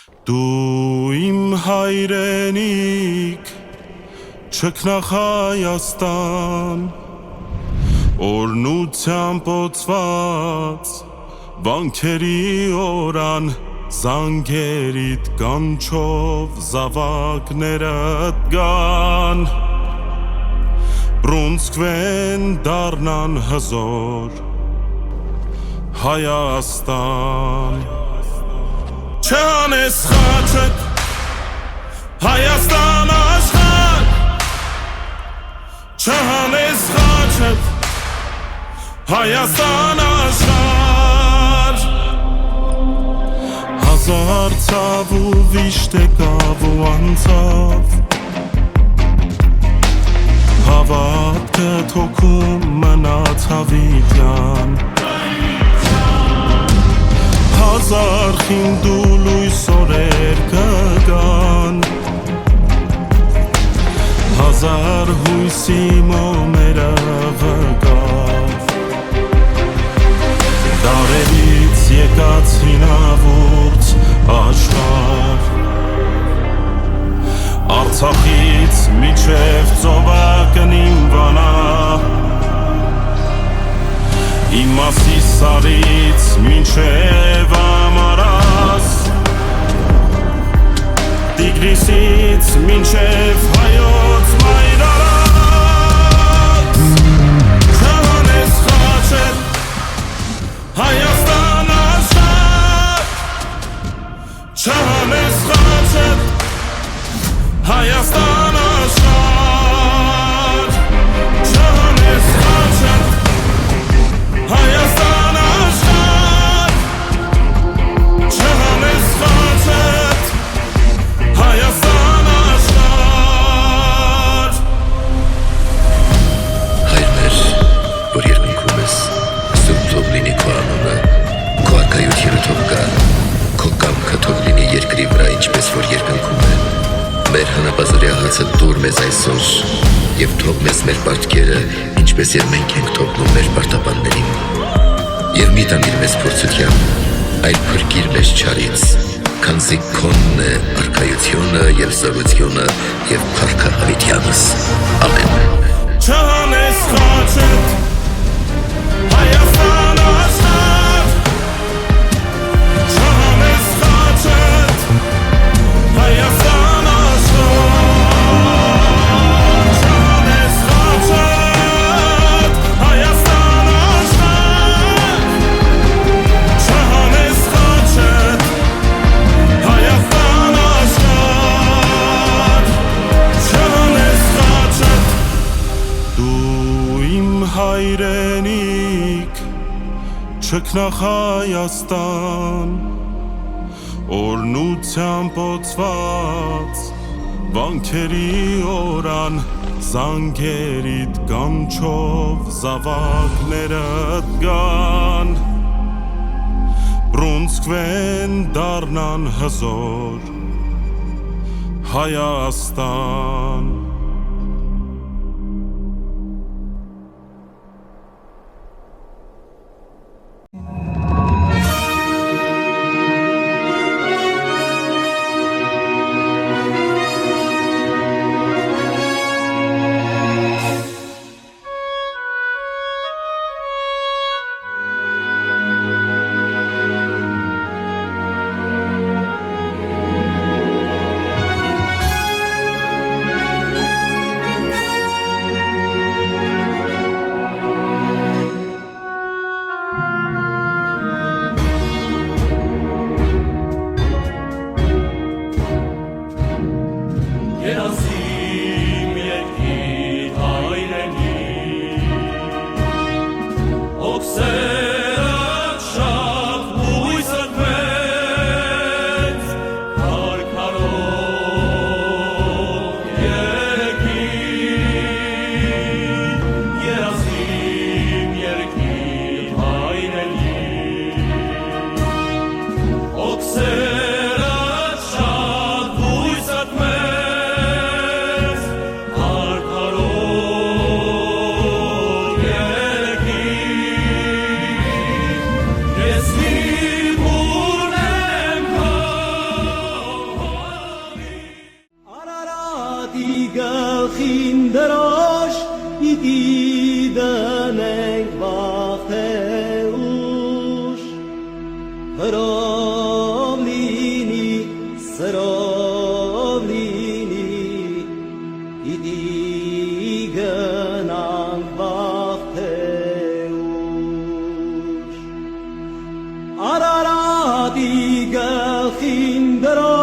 Դու իմ հայրենիք չքնախ Հայաստան օրնությամբ օծված վանքերի օրան զանգերիդ կանչով զավակներդ գան Բրունսկվեն դառնան հզոր Հայաստան Չանես խաչդ Հայաստան աշխարհ Չանես խաչդ Հայաստան աշխարհ Հազար ցավ ու վիշտ եկավ ու անցավ Հավատքդ հոգում մնաց հավիտյան Հազար խինդ ու լույս օրեր կգան Հազար հույսի մոմերը վկավ Դարերից եկած հինավուրց աշխարհ Արցախից մինչև ծովակնին վանա Իմ մասի սարից մինչև ամարաս Տիգրիսից մինչև հայոց մայրարաս Չանես խաչել Հայաստան աշխարհ Չանես խաչել Հայաստան աշխարհ Չանես խաչել Հայաստան աշխարհ Չանես խաչել Հայաստան աշխարհ Հայր մեր, որ երկնքում ես, սուրբ թող լինի քո անունը, քո արքայությունը թող գա, քո կամքը թող լինի երկրի վրա, ինչպես որ երկնքում է։ Մեր հանապազորյա հացը տուր մեզ այսօր, և թող մեզ մեր պարտքերը, ինչպես և մենք ենք թողնում մեր պարտապաններին։ Եվ մի տանիր մեզ փորձության, այլ փրկիր մեզ չարից, քանզի քոնն է արքայությունը և զորությունը և փառքը հավիտյանս։ Ամեն։ Չանես խաչել Հայաստան աշխարհ Չանես խաչել Հայաստան աշխարհ Չանես խաչել Հայաստան աշխարհ Չանես խաչել Հայաստան աշխարհ Չանես խաչել Դու իմ հայրենիք չքնախ Հայաստան օրնությամբ օծված վանքերի օրան զանգերիդ կանչով զավակներդ գան Բրունսկվեն դառնան հզոր Հայաստան սրով լինի, իդի գնանք վաղ թե ուշ, Արարատի գլխին դրող